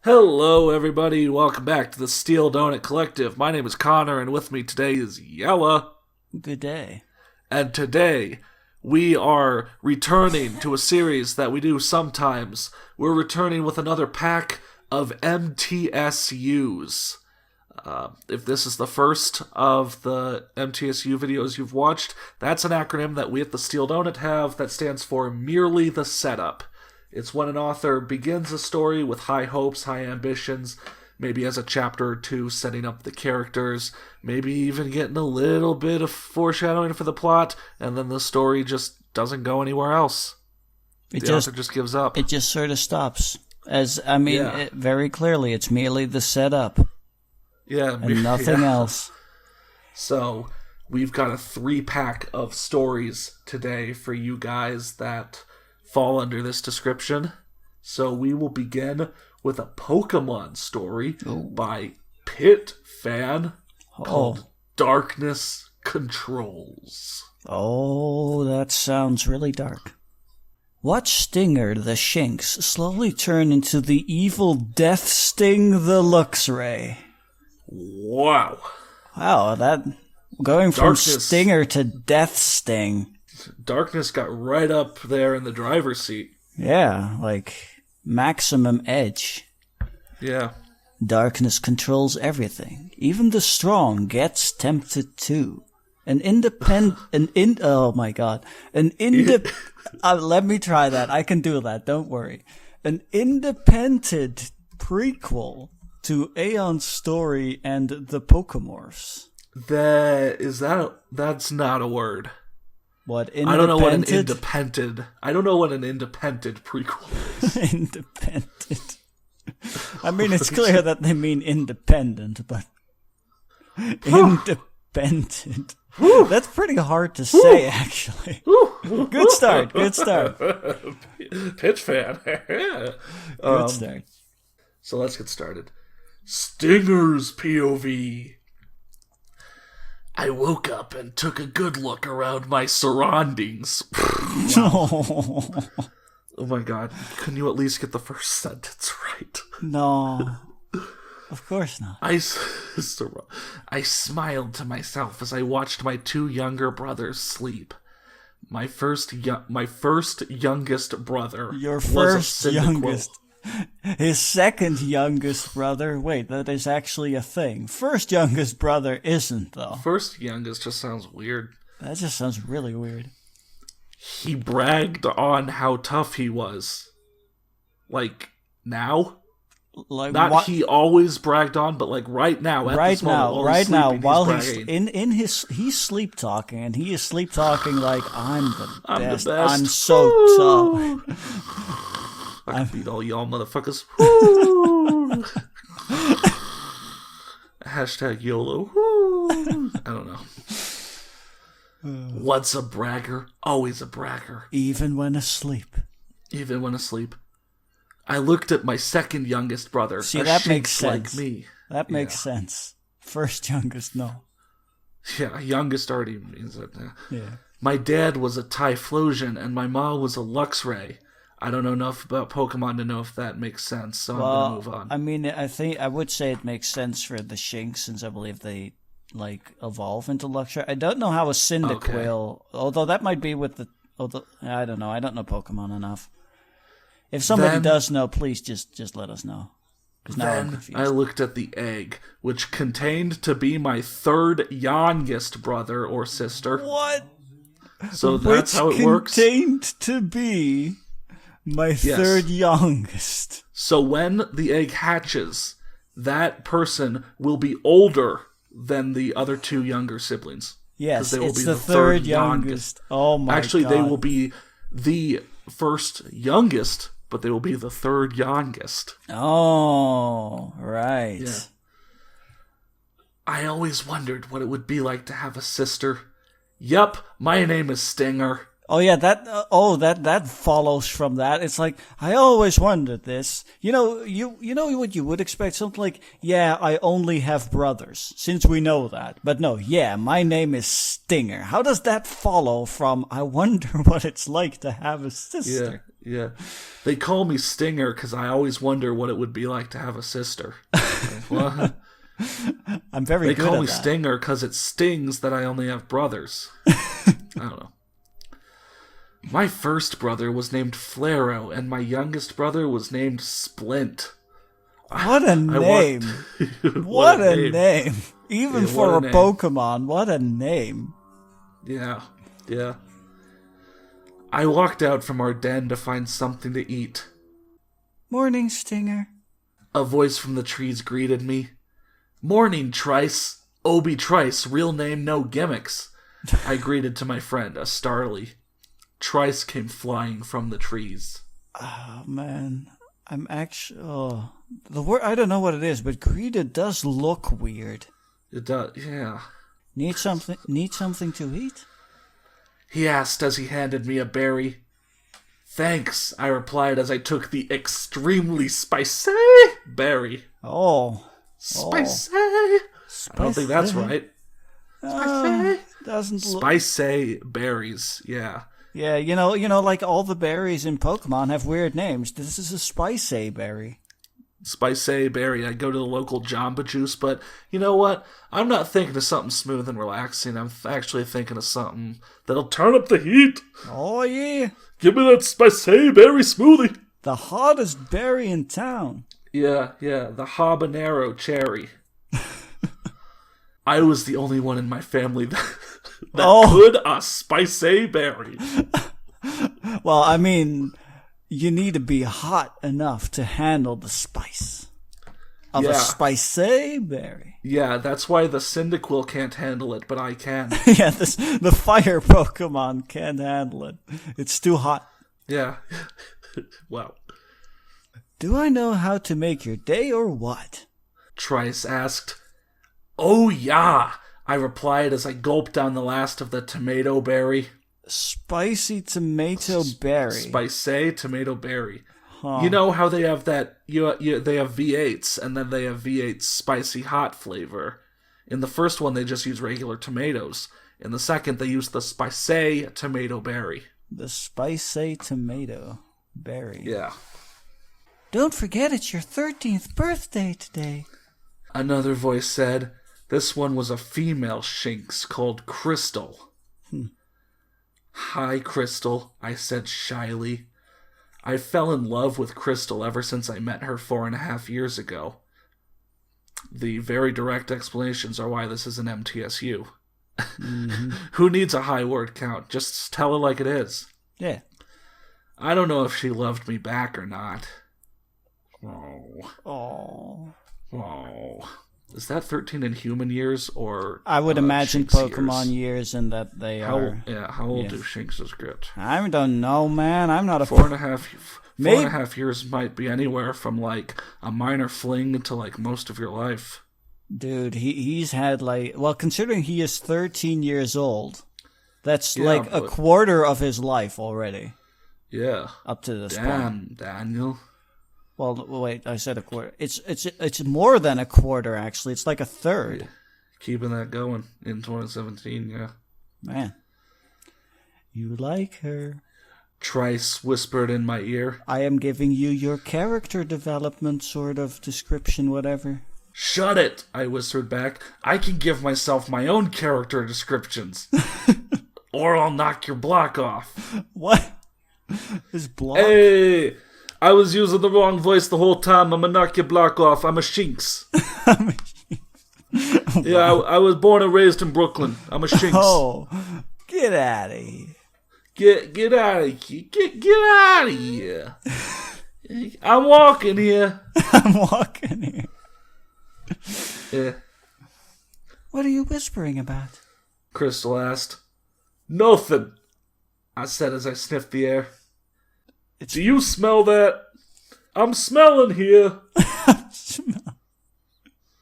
Hello, everybody. Welcome back to the Steel Donut Collective. My name is Connor, and with me today is Yella. Good day. And today, we are returning to a series that we do sometimes. We're returning with another pack of MTSUs. If this is the first of the MTSU videos you've watched, that's an acronym that we at the Steel Donut have that stands for Merely the Setup. It's when an author begins a story with high hopes, high ambitions, maybe has a chapter or two setting up the characters, maybe even getting a little bit of foreshadowing for the plot, and then the story just doesn't go anywhere else. The author just gives up. It just sort of stops. Very clearly, it's merely the setup. Yeah. And nothing else. So, we've got a 3-pack of stories today for you guys that fall under this description. So we will begin with a Pokemon story by Pit Fan called Darkness Controls. Oh, that sounds really dark. Watch Stinger the Shinx slowly turn into the evil Death Sting the Luxray. Wow, that going from Stinger to Death Sting. Darkness got right up there in the driver's seat. Yeah, like maximum edge. Yeah. Darkness controls everything. Even the strong gets tempted too. Let me try that. I can do that. Don't worry. An independent prequel to Aeon's story and the Pokemorphs. That's not a word. What, I don't know what an independent prequel is. Independent. I mean, it's clear that they mean independent, but independent. That's pretty hard to say, actually. Good start. Pitch Fan. Good start. So let's get started. Stinger's POV. I woke up and took a good look around my surroundings. Oh my god. Can you at least get the first sentence right? No. Of course not. I smiled to myself as I watched my 2 younger brothers sleep. My first youngest brother. Your first youngest. His second youngest brother. Wait, that is actually a thing. First youngest brother isn't, though. First youngest just sounds weird. That just sounds really weird. He bragged on how tough he was. Like, now? Like, Not what? He always bragged on, but like right now, while he's sleep talking, and he is sleep talking like I'm the best. I'm so tough. I can beat all y'all motherfuckers. Hashtag YOLO. I don't know. Once a bragger, always a bragger. Even when asleep. I looked at my second youngest brother. See, that makes sense. Like me. That makes sense. First youngest, no. Yeah, youngest already means it. Yeah. My dad was a Typhlosion, and my mom was a Luxray. I don't know enough about Pokemon to know if that makes sense, so I'm going to move on. I mean, I would say it makes sense for the Shinx, since I believe they, evolve into Luxray. I don't know how a Cyndaquil, although that might be with the... I don't know. I don't know Pokemon enough. If somebody does know, please just let us know. Because now I'm confused. I looked at the egg, which contained to be my third youngest brother or sister. What? So that's how it works. Contained to be my third youngest. So when the egg hatches, that person will be older than the other 2 younger siblings. Yes, it's the third youngest. Oh my god. Actually, they will be the first youngest, but they will be the third youngest. Oh, right. Yeah. I always wondered what it would be like to have a sister. Yup, my name is Stinger. Oh yeah, that follows from that. It's like I always wondered this. You know what you would expect, something like, yeah, I only have brothers, since we know that. But no, yeah, my name is Stinger. How does that follow from I wonder what it's like to have a sister? Yeah. They call me Stinger because I always wonder what it would be like to have a sister. What? I'm very They good call at me that. Stinger because it stings that I only have brothers. I don't know. My first brother was named Flaro, and my youngest brother was named Splint. What a name! What a name! Even Yeah, for a name. Pokemon, what a name! Yeah. I walked out from our den to find something to eat. Morning, Stinger. A voice from the trees greeted me. Morning, Trice. Obi Trice, real name, no gimmicks. I greeted to my friend, a Starly. Trice came flying from the trees. Oh man, I'm actually the word I don't know what it is, but greeted does look weird. It does, yeah. Need something to eat? He asked as he handed me a berry. Thanks, I replied as I took the extremely spicy berry. Oh, Spicy. I don't think that's right. Spicy. Doesn't look. Spicy berries, yeah. Yeah, you know, like all the berries in Pokemon have weird names. This is a spicy berry. Spicy berry. I go to the local Jamba Juice, but you know what? I'm not thinking of something smooth and relaxing. I'm actually thinking of something that'll turn up the heat. Oh yeah, Give me that spicy berry smoothie. the hottest berry in town. Yeah, the habanero cherry. I was the only one in my family that could a spicy berry. Well, I mean, you need to be hot enough to handle the spice of a spicy berry. Yeah, that's why the Cyndaquil can't handle it, but I can. Yeah, the fire Pokemon can't handle it. It's too hot. Yeah. Wow. Do I know how to make your day or what? Trice asked. Oh, yeah, I replied as I gulped down the last of the tomato berry. Spicy tomato berry. Spicy tomato berry. Huh. You know how they have that, they have V8s, and then they have V8 spicy hot flavor. In the first one, they just use regular tomatoes. In the second, they use the spicy tomato berry. The spicy tomato berry. Yeah. Don't forget it's your 13th birthday today. Another voice said, this one was a female Shinx called Crystal. Hi, Crystal, I said shyly. I fell in love with Crystal ever since I met her 4.5 years ago. The very direct explanations are why this is an MTSU. Mm-hmm. Who needs a high word count? Just tell her like it is. Yeah. I don't know if she loved me back or not. Oh. Is that 13 in human years or I would imagine Shinx Pokemon years and that they are. How old do Shinxes get? I don't know, man. I'm not a 4.5 years might be anywhere from like a minor fling to like most of your life. Dude, he's had considering he is 13 years old, that's like a quarter of his life already. Yeah. Up to this point. Damn, Daniel. Well, wait, I said a quarter. It's more than a quarter, actually. It's like a third. Yeah. Keeping that going in 2017, yeah. Man. You like her. Trice whispered in my ear. I am giving you your character development sort of description, whatever. Shut it, I whispered back. I can give myself my own character descriptions. Or I'll knock your block off. What? His block? Hey! I was using the wrong voice the whole time. I'm gonna knock your block off. I'm a Shinx. Wow. Yeah, I was born and raised in Brooklyn. I'm a Shinx. Oh, get out of here. Get out of here. Get out of here. I'm walking here. I'm walking here. Yeah. What are you whispering about? Crystal asked. Nothing, I said as I sniffed the air. Do you smell that? I'm smelling here.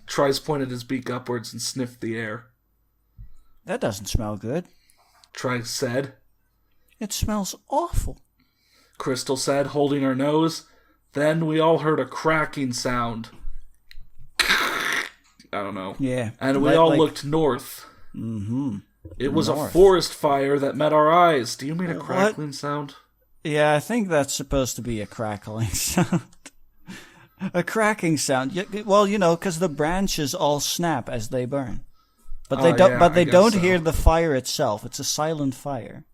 Trice pointed his beak upwards and sniffed the air. That doesn't smell good. Trice said. It smells awful. Crystal said, holding her nose. Then we all heard a cracking sound. I don't know. Yeah. And we all looked north. Mm-hmm. It was a forest fire that met our eyes. Do you mean a crackling sound? Yeah, I think that's supposed to be a crackling sound. A cracking sound. Well, because the branches all snap as they burn. But they don't. But they don't hear the fire itself. It's a silent fire.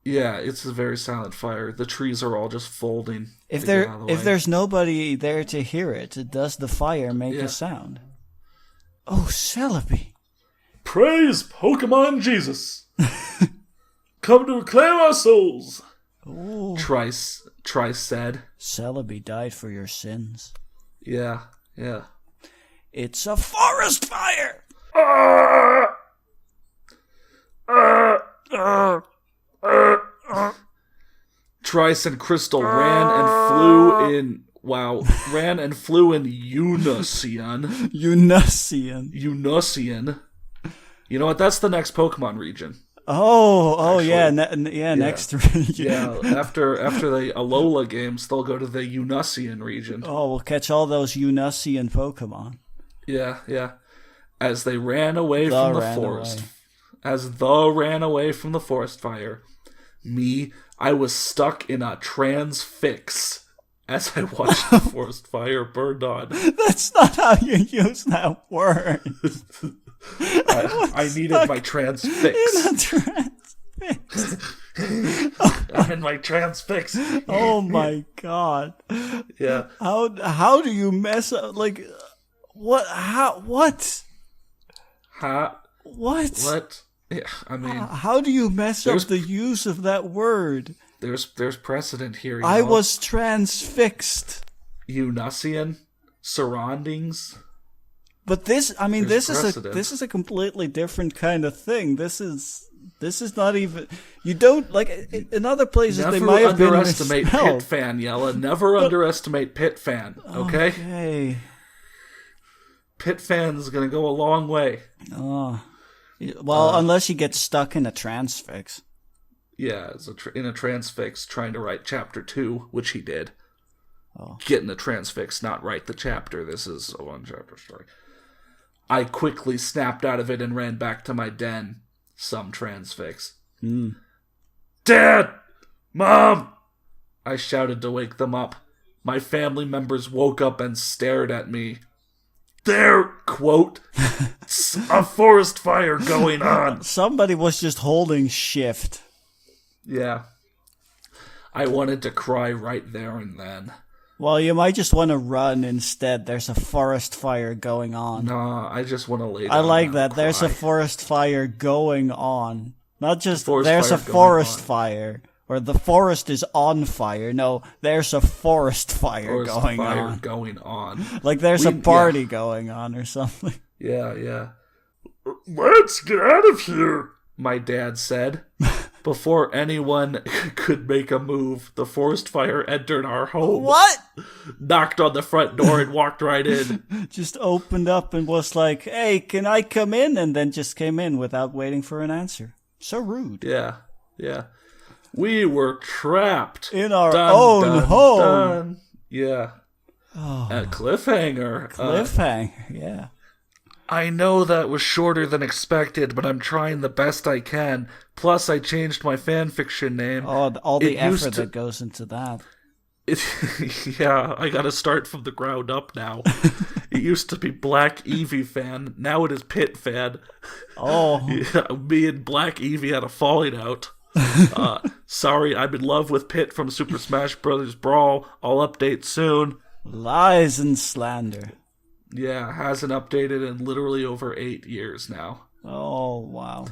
Yeah, it's a very silent fire. The trees are all just folding. If there's nobody there to hear it, does the fire make a sound? Oh, Celebi. Praise Pokemon Jesus. Come to reclaim our souls. Ooh. Trice said. Celebi died for your sins. Yeah. It's a forest fire. Trice and Crystal ran and flew in unison. Unison. You know what? That's the next Pokemon region. Next region. Yeah, after the Alola games, they'll go to the Unison region. Oh, we'll catch all those Unison Pokemon. Yeah. As they ran away from the forest. As ran away from the forest fire. I was stuck in a transfix as I watched the forest fire burn on. That's not how you use that word. I needed my transfix. In a transfix. I'm in my transfix. Oh my god. Yeah. How do you mess up? Like, what? How? What? What? Yeah, I mean, how do you mess up the use of that word? There's precedent here. I was transfixed. Unison surroundings. But this is a completely different kind of thing. This is not even. You don't like in other places. They might have been underestimate Pit Fan, Yella. Never underestimate Pit Fan. Okay. Pit Fan's gonna go a long way. Oh. Well, unless you get stuck in a transfix. Yeah, in a transfix trying to write chapter 2, which he did. Oh. Get in the transfix, not write the chapter. This is a one-chapter story. I quickly snapped out of it and ran back to my den. Some transfix. Dad! Mom! I shouted to wake them up. My family members woke up and stared at me. There, quote, a forest fire going on. Somebody was just holding shift. Yeah. I wanted to cry right there and then. Well, you might just want to run instead. There's a forest fire going on. Nah, I just want to lay down. I like that. Cry. There's a forest fire going on. Not just there's a forest fire. Or the forest is on fire. No, there's a forest fire going on. Like there's a party going on or something. Yeah. Let's get out of here, my dad said. Before anyone could make a move, the forest fire entered our home. What? Knocked on the front door and walked right in. Just opened up and was like, hey, can I come in? And then just came in without waiting for an answer. So rude. Yeah. We were trapped. In our own home. Yeah. Oh. A cliffhanger. Yeah. I know that was shorter than expected, but I'm trying the best I can. Plus, I changed my fanfiction name. Oh, all the effort that goes into that. Yeah, I gotta start from the ground up now. It used to be Black Eevee Fan. Now it is Pit Fan. Oh. Yeah, me and Black Eevee had a falling out. Sorry, I'm in love with Pit from Super Smash Bros. Brawl. I'll update soon. Lies and slander. Yeah, hasn't updated in literally over 8 years now. Oh, wow.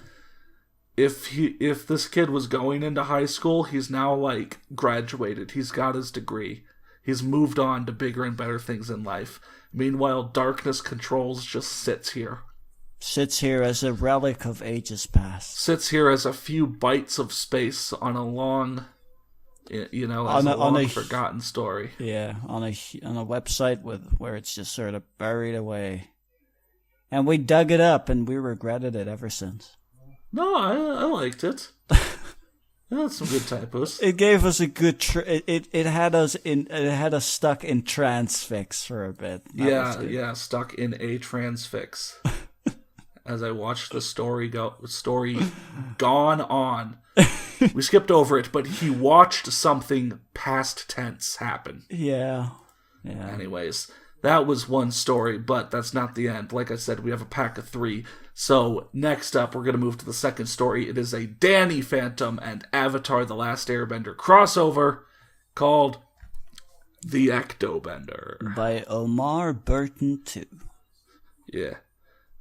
If this kid was going into high school, he's now, like, graduated. He's got his degree. He's moved on to bigger and better things in life. Meanwhile, Darkness Controls just sits here. Sits here as a relic of ages past. Sits here as a few bytes of space on a long... as a long forgotten story. Yeah, on a website where it's just sort of buried away. And we dug it up and we regretted it ever since. No, I liked it. That's some good typos. It gave us a good. It had us in. It had us stuck in transfix for a bit. Yeah, stuck in a transfix. As I watched the story gone on. We skipped over it, but he watched something past tense happen. Yeah. Anyways, that was one story, but that's not the end. Like I said, we have a pack of 3. So next up, we're going to move to the second story. It is a Danny Phantom and Avatar The Last Airbender crossover called The Ectobender. By Omar Burton 2. Yeah.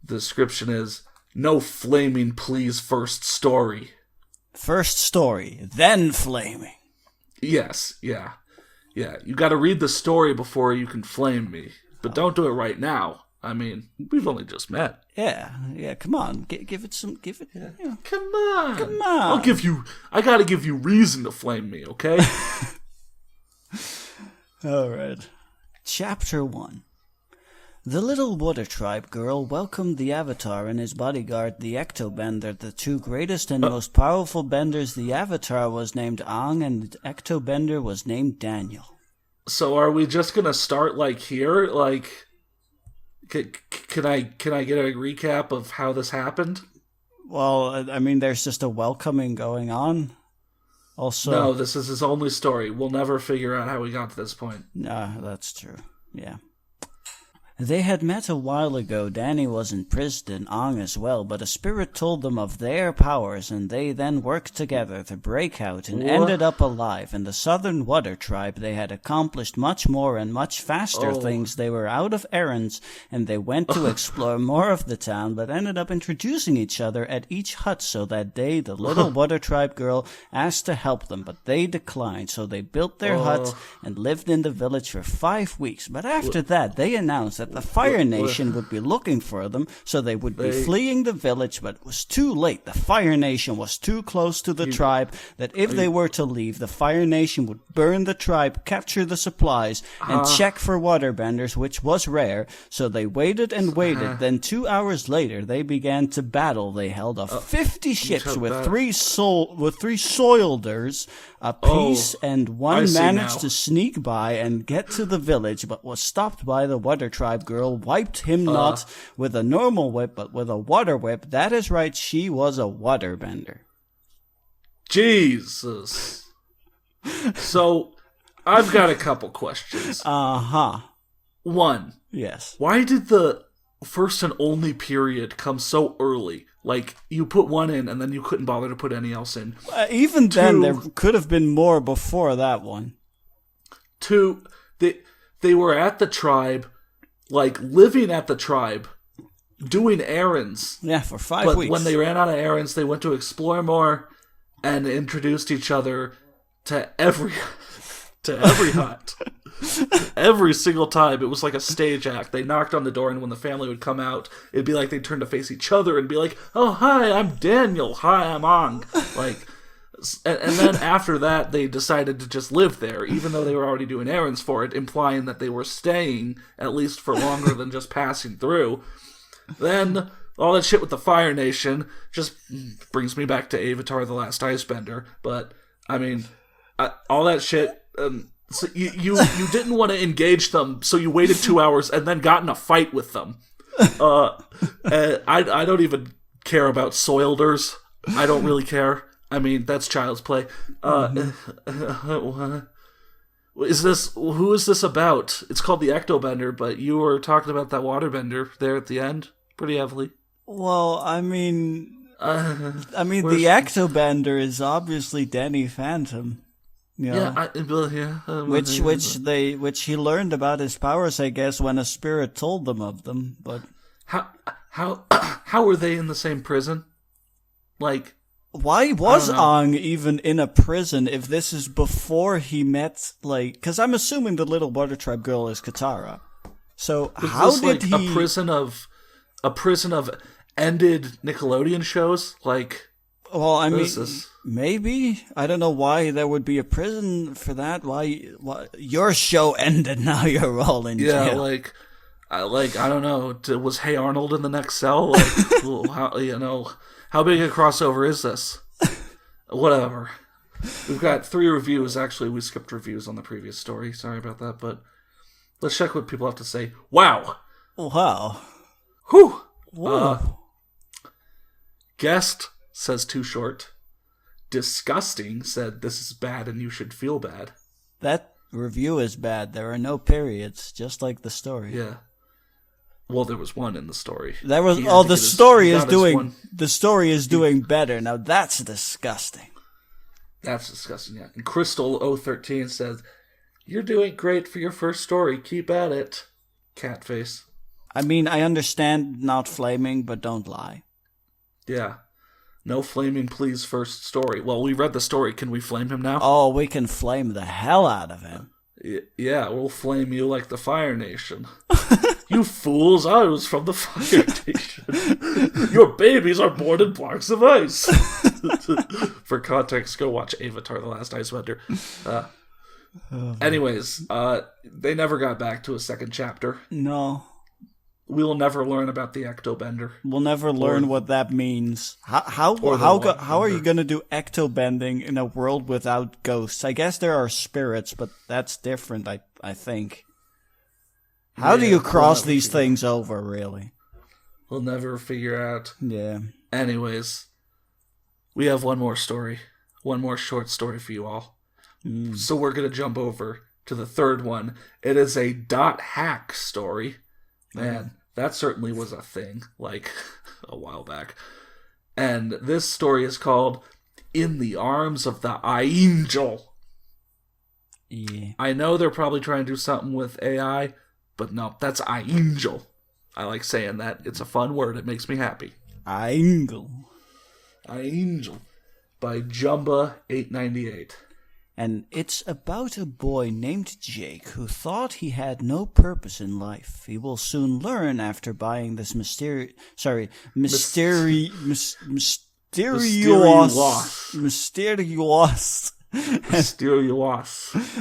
The description is, no flaming please first story. First story, then flaming. Yes, yeah. Yeah, you gotta read the story before you can flame me. But don't do it right now. I mean, we've only just met. Yeah, come on. Give it. Yeah. Come on. I gotta give you reason to flame me, okay? Alright. Chapter 1. The little water tribe girl welcomed the Avatar and his bodyguard, the Ectobender, the 2 greatest and most powerful benders. The Avatar was named Aang and the Ectobender was named Daniel. So are we just gonna start here? Can I get a recap of how this happened? Well, I mean, there's just a welcoming going on. Also, no, this is his only story. We'll never figure out how we got to this point. No, that's true. Yeah. They had met a while ago. Danny was imprisoned and Aang as well, but a spirit told them of their powers, and they then worked together to break out and ended up alive. In the Southern Water Tribe, they had accomplished much more and much faster things. They were out of errands, and they went to explore more of the town, but ended up introducing each other at each hut. So that day, the little Water Tribe girl asked to help them, but they declined. So they built their hut and lived in the village for 5 weeks. But after that, they announced that the Fire Nation would be looking for them, so they would be fleeing the village, but it was too late. The Fire Nation was too close to the tribe that if they were to leave, the Fire Nation would burn the tribe, capture the supplies, and check for waterbenders, which was rare. So they waited and waited. Then 2 hours later, they began to battle. They held off 50 ships with 3 soilders apiece, and one managed to sneak by and get to the village, but was stopped by the Water Tribe girl, wiped him not with a normal whip, but with a water whip. That is right, she was a waterbender. Jesus. So, I've got a couple questions. One. Yes. Why did the first and only period come so early? You put one in, and then you couldn't bother to put any else in. Even then, there could have been more before that one. 2, they were at the tribe, living at the tribe, doing errands. Yeah, for 5 weeks. But when they ran out of errands, they went to explore more and introduced each other to every hut. Every single time, it was like a stage act. They knocked on the door, and when the family would come out, it'd be like they'd turn to face each other and be like, "Oh, hi, I'm Daniel. Hi, I'm Aang." And then after that, they decided to just live there, even though they were already doing errands for it, implying that they were staying, at least for longer than just passing through. Then, all that shit with the Fire Nation just brings me back to Avatar The Last Icebender. But, I mean, all that shit... So you didn't want to engage them, so you waited 2 hours and then got in a fight with them. I don't even care about soilders. I don't really care. I mean, that's child's play. Who is this about? It's called the Ectobender, but you were talking about that waterbender there at the end pretty heavily. Well, I mean, the Ectobender is obviously Danny Phantom. Which he learned about his powers, I guess, when a spirit told them of them. But how were they in the same prison? Why was Aang even in a prison if this is before he met, because I'm assuming the little Water Tribe girl is Katara. So how did he... a prison of ended Nickelodeon shows? Well, I mean, maybe. I don't know why there would be a prison for that. Why your show ended, now you're all in jail. Yeah, I don't know. Was Hey Arnold in the next cell? How big a crossover is this? Whatever. We've got 3 reviews. Actually, we skipped reviews on the previous story. Sorry about that, but let's check what people have to say. Wow. Wow. Whew. Whoa. Guest says too short. Disgusting said this is bad and you should feel bad. That review is bad. There are no periods, just like the story. Yeah. Well, there was one in the story. There was. Oh, the story is doing better. Now that's disgusting. That's disgusting. Yeah. And Crystal 013 says, "You're doing great for your first story. Keep at it." Catface. I mean, I understand not flaming, but don't lie. Yeah. No flaming, please, first story. Well, we read the story. Can we flame him now? Oh, we can flame the hell out of him. Yeah, we'll flame you like the Fire Nation. You fools, I was from the Fire Nation. Your babies are born in blocks of ice. For context, go watch Avatar: The Last Airbender. Anyways, they never got back to a second chapter. No. We will never learn about the Ectobender. We'll never learn what that means. How are you going to do ectobending in a world without ghosts? I guess there are spirits, but that's different, I think. How do you cross these things over, really? We'll never figure out. Yeah. Anyways, we have one more story. One more short story for you all. So we're going to jump over to the third one. It is a .hack story. Man, that certainly was a thing, like, a while back. And this story is called In the Arms of the Angel. Yeah. I know they're probably trying to do something with AI, but no, that's Angel. I like saying that. It's a fun word. It makes me happy. Angel. Angel. By Jumba898. And it's about a boy named Jake who thought he had no purpose in life. He will soon learn after buying this mysterious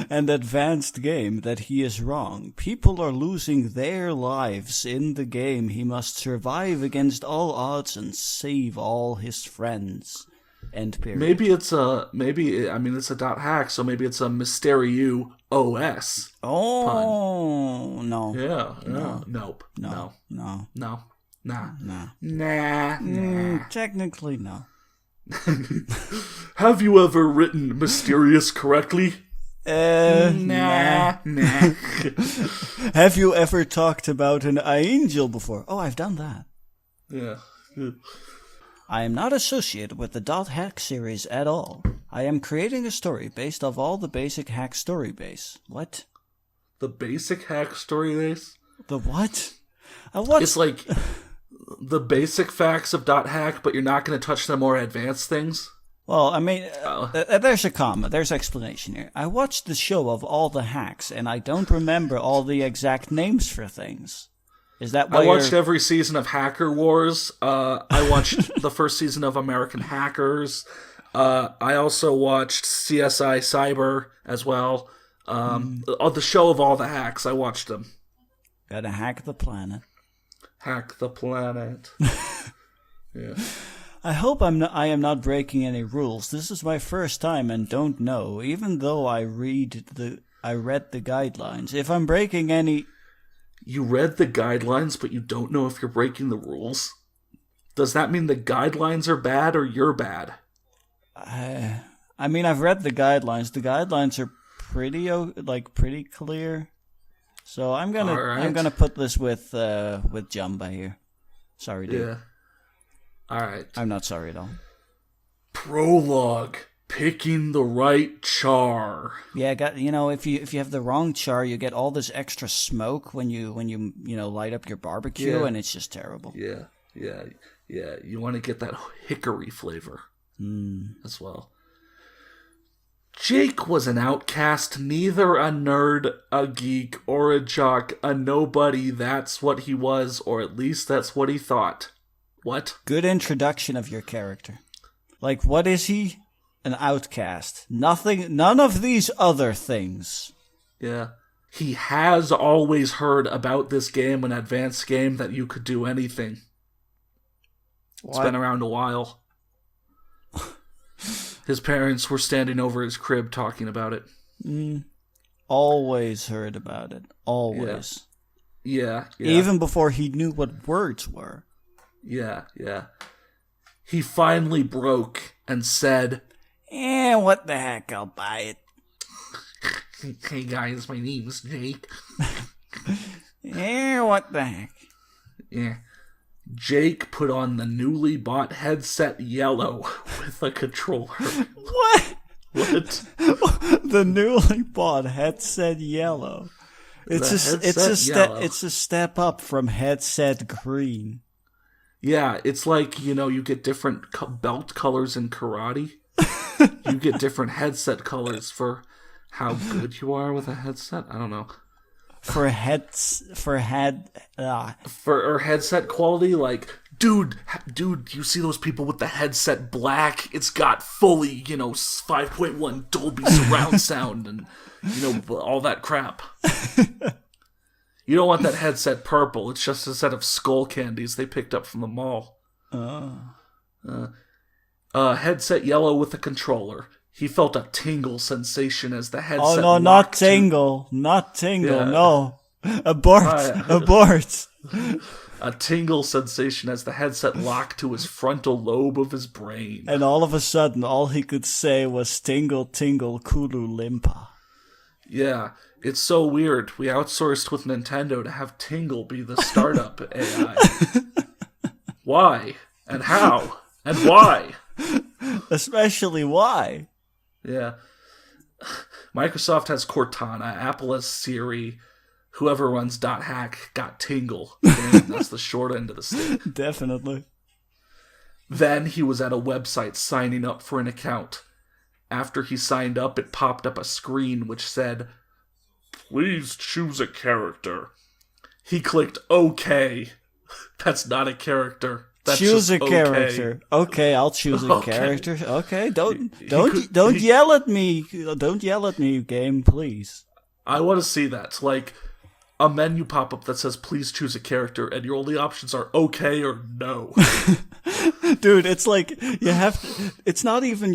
and advanced game that he is wrong. People are losing their lives in the game. He must survive against all odds and save all his friends. End period. Maybe it's a .hack, so maybe it's a Mysterious OS. Oh, pun. No. Yeah, no. Nope. No. Nah. Technically, no. Have you ever written mysterious correctly? Nah. Have you ever talked about an angel before? Oh, I've done that. Yeah. I am not associated with the .hack series at all. I am creating a story based off all the basic hack story base. What? The basic hack story base? The what? What? It's like the basic facts of .hack, but you're not going to touch the more advanced things? Well, I mean, there's a comma, there's explanation here. I watched the show of all the hacks, and I don't remember all the exact names for things. Is that why I watched every season of Hacker Wars. I watched the first season of American Hackers. I also watched CSI Cyber as well. The show of all the hacks, I watched them. Gotta hack the planet. Hack the planet. Yeah. I hope I am not breaking any rules. This is my first time and don't know, even though I read the guidelines. If I'm breaking any... You read the guidelines, but you don't know if you're breaking the rules? Does that mean the guidelines are bad or you're bad? I mean, I've read the guidelines. The guidelines are pretty clear. So I'm gonna put this with Jumba here. Sorry, dude. Yeah. All right. I'm not sorry at all. Prologue. Picking the right char. Yeah, if you have the wrong char, you get all this extra smoke when you light up your barbecue, and it's just terrible. Yeah. You want to get that hickory flavor as well. Jake was an outcast, neither a nerd, a geek, or a jock, a nobody. That's what he was, or at least that's what he thought. What? Good introduction of your character. Like, what is he? An outcast. None of these other things. Yeah. He has always heard about this game, an advanced game, that you could do anything. It's been around a while. His parents were standing over his crib talking about it. Always heard about it. Always. Yeah. Even before he knew what words were. Yeah. He finally broke and said, what the heck, I'll buy it. Hey guys, my name's Jake. What the heck? Yeah. Jake put on the newly bought headset yellow with a controller. What? What? The newly bought headset yellow. It's a step up from headset green. Yeah, it's like, you get different belt colors in karate. You get different headset colors for how good you are with a headset. I don't know. For headset quality, like, dude, you see those people with the headset black? It's got fully, 5.1 Dolby surround sound and, all that crap. You don't want that headset purple. It's just a set of skull candies they picked up from the mall. Headset yellow with a controller. He felt a tingle sensation as the headset. Oh no, not tingle, Yeah. no, abort. A tingle sensation as the headset locked to his frontal lobe of his brain. And all of a sudden, all he could say was "tingle, tingle, Kulu Limpa." Yeah, it's so weird. We outsourced with Nintendo to have Tingle be the startup AI. Why? And how? And why? Especially why? Yeah. Microsoft has Cortana, Apple has Siri, whoever runs .hack got Tingle. Damn, that's the short end of the stick. Definitely. Then he was at a website signing up for an account. After he signed up, it popped up a screen which said, "Please choose a character." He clicked OK. That's not a character. That's choose a okay. character. Okay, I'll choose a character. Okay, don't yell at me. Don't yell at me, game, please. I want to see that. Like a menu pop up that says "Please choose a character," and your only options are okay or no. Dude, it's like you have to, it's not even,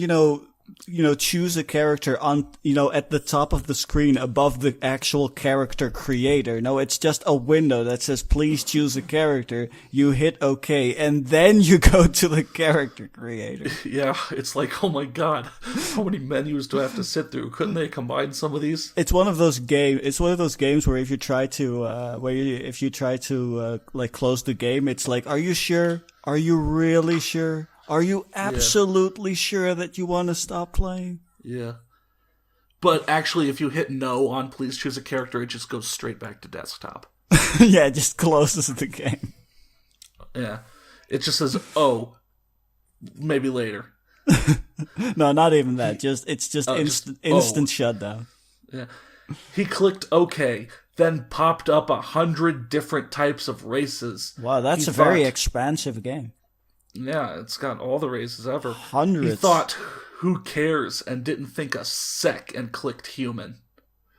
choose a character on, at the top of the screen above the actual character creator. No, it's just a window that says, "Please choose a character." You hit OK, and then you go to the character creator. Yeah, it's like, oh my god, how many menus do I have to sit through? Couldn't they combine some of these? It's one of those games where if you try to, close the game, it's like, are you sure? Are you really sure? Are you absolutely sure that you want to stop playing? Yeah. But actually, if you hit no on "Please choose a character," it just goes straight back to desktop. Yeah, it just closes the game. Yeah. It just says, "Oh, maybe later." No, not even that. Instant shutdown. Yeah. He clicked OK, then popped up 100 different types of races. Wow, that's very expansive game. Yeah, it's got all the races ever. Hundreds. He thought, who cares, and didn't think a sec and clicked human.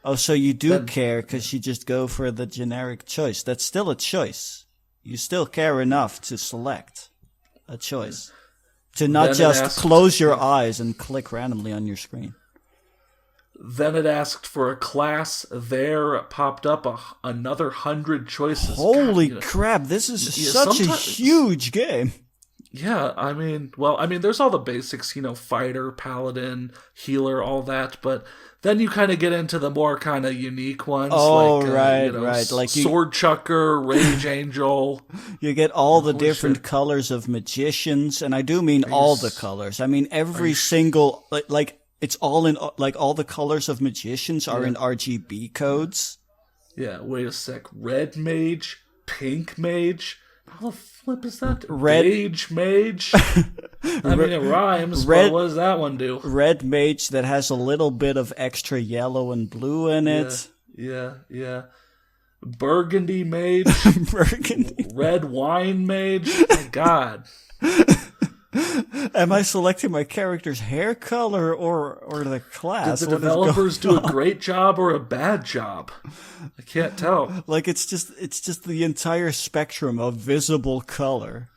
Oh, so you do care because you just go for the generic choice. That's still a choice. You still care enough to select a choice. To not just close your eyes and click randomly on your screen. Then it asked for a class. There popped up another 100 choices. Holy crap, this is such a huge game. Yeah, I mean, there's all the basics, fighter, paladin, healer, all that, but then you kind of get into the more kind of unique ones. Oh, right. Like Sword Chucker, Rage Angel. You get all the different colors of magicians, and I do mean all the colors. I mean, every single, it's all in, all the colors of magicians are in RGB codes. Yeah, wait a sec. Red Mage, Pink Mage. How the flip is that? Beige Mage? I mean, it rhymes, but what does that one do? Red Mage that has a little bit of extra yellow and blue in it. Yeah. Burgundy Mage. Burgundy. Red Wine Mage. My God. Am I selecting my character's hair color or the class? Did the developers do a great job or a bad job? I can't tell. Like it's just the entire spectrum of visible color.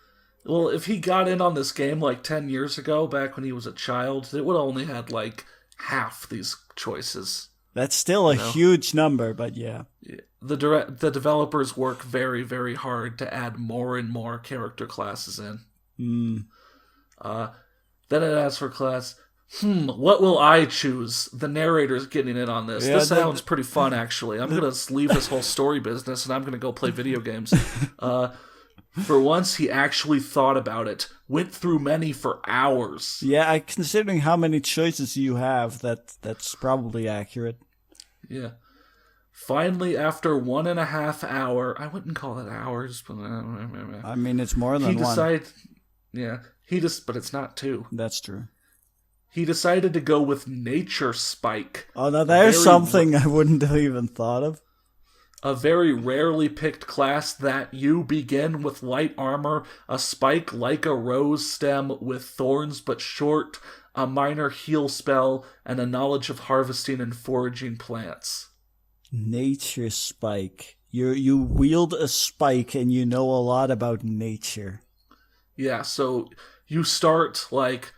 Well, if he got in on this game like 10 years ago, back when he was a child, it would have only had like half these choices. That's still a huge number, but yeah. The developers work very, very hard to add more and more character classes in. Then it asks for class. What will I choose? The narrator's getting in on this. This sounds pretty fun, actually. I'm going to leave this whole story business, and I'm going to go play video games. For once, he actually thought about it. Went through many for hours. Yeah, considering how many choices you have, that's probably accurate. Yeah. Finally, after 1.5 hours, I wouldn't call it hours, but I mean, it's more than one. But it's not 2. That's true. He decided to go with Nature Spike. Oh, now there's something I wouldn't have even thought of. A very rarely picked class that you begin with light armor, a spike like a rose stem with thorns but short, a minor heal spell, and a knowledge of harvesting and foraging plants. Nature Spike. You wield a spike and you know a lot about nature. Yeah, so you start like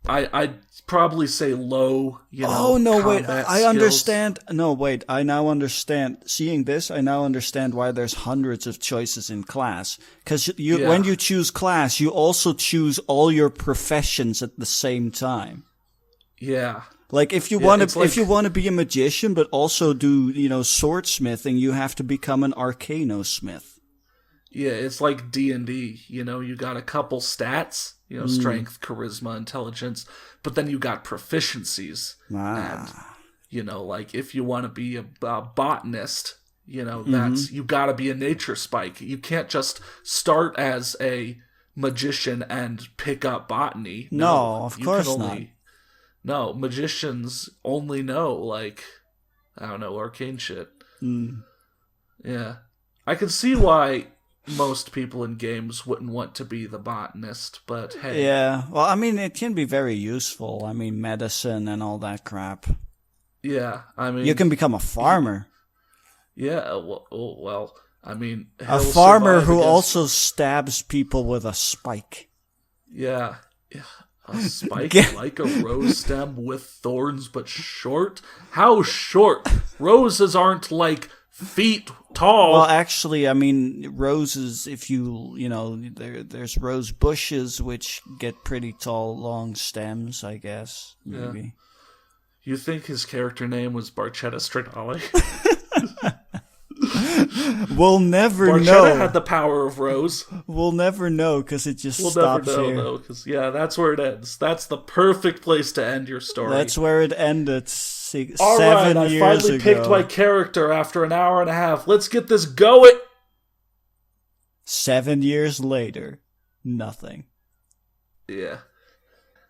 I'd probably say low, Oh, no, wait, I skills. understand. No, wait, I now understand. Seeing this, I now understand why there's hundreds of choices in class. Because when you choose class, you also choose all your professions at the same time. Yeah. Like, if you want to be a magician, but also do, swordsmithing, you have to become an arcanosmith. Yeah, it's like D&D, you got a couple stats, strength, charisma, intelligence, but then you got proficiencies. And, like if you want to be a botanist, that's, you got to be a nature spike. You can't just start as a magician and pick up botany. No, of course not. No, magicians only know, like, I don't know, arcane shit. Yeah. I can see why most people in games wouldn't want to be the botanist, but hey. Yeah, well, I mean, it can be very useful. I mean, medicine and all that crap. Yeah, I mean... You can become a farmer. Yeah, well I mean... A farmer who also stabs people with a spike. Yeah. A spike like a rose stem with thorns but short? How short? Roses aren't like feet tall. Well, actually, I mean, roses, if there's rose bushes which get pretty tall, long stems, I guess, maybe. Yeah. You think his character name was Barchetta Stradale? We'll never know. Barchetta had the power of rose. We'll never know, because it just stops here. We'll never know, though, because, that's where it ends. That's the perfect place to end your story. That's where it ended 7 years ago. All right, I finally picked my character after an hour and a half. Let's get this going! 7 years later, nothing. Yeah.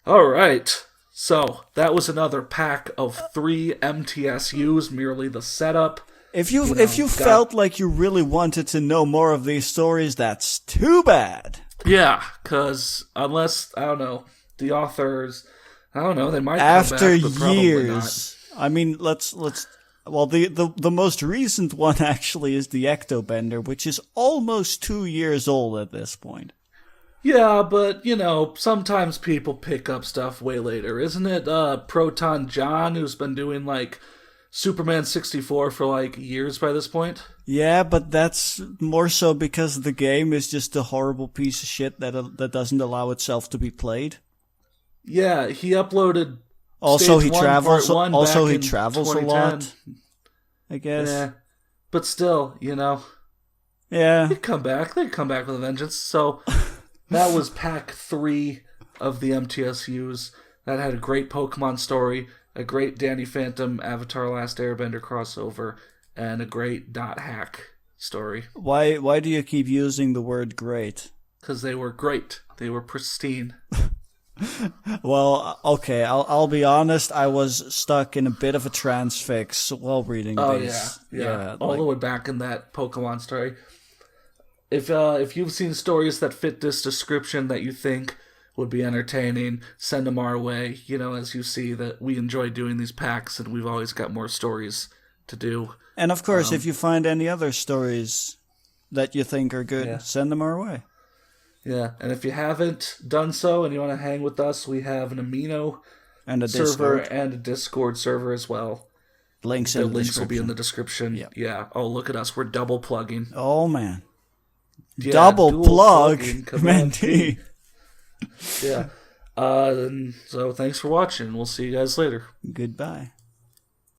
All right. So, that was another pack of 3 MTSUs, merely the setup. If you felt like you really wanted to know more of these stories, that's too bad. Yeah, because unless, I don't know, the authors, I don't know, they might after come back, but years. I mean, let's. Well, the most recent one actually is the Ectobender, which is almost 2 years old at this point. Yeah, but, sometimes people pick up stuff way later. Isn't it Proton John, who's been doing, like, Superman 64 for, like, years by this point? Yeah, but that's more so because the game is just a horrible piece of shit that doesn't allow itself to be played. Yeah, he uploaded Also, he Stage 1, travels. Part 1 Also, back he in travels a 2010. lot. I guess. Yeah, but still, Yeah. They'd come back with a vengeance. So that was pack 3 of the MTSUs. That had a great Pokemon story, a great Danny Phantom Avatar Last Airbender crossover, and a great dot hack story. Why do you keep using the word great? Because they were great. They were pristine. Well, okay, I'll be honest, I was stuck in a bit of a transfix while reading these. Yeah. All the way back in that Pokemon story. If you've seen stories that fit this description that you think would be entertaining, send them our way. As you see that we enjoy doing these packs and we've always got more stories to do. And of course, if you find any other stories that you think are good, send them our way. Yeah, and if you haven't done so and you want to hang with us, we have an Amino and a server Discord. and a Discord server as well. Links The in the links description. will be in the description. Yep. Yeah. Oh, look at us. We're double plugging. Oh, man. Yeah, Double dual plug, plugging, Mentee. Yeah. So thanks for watching. We'll see you guys later. Goodbye.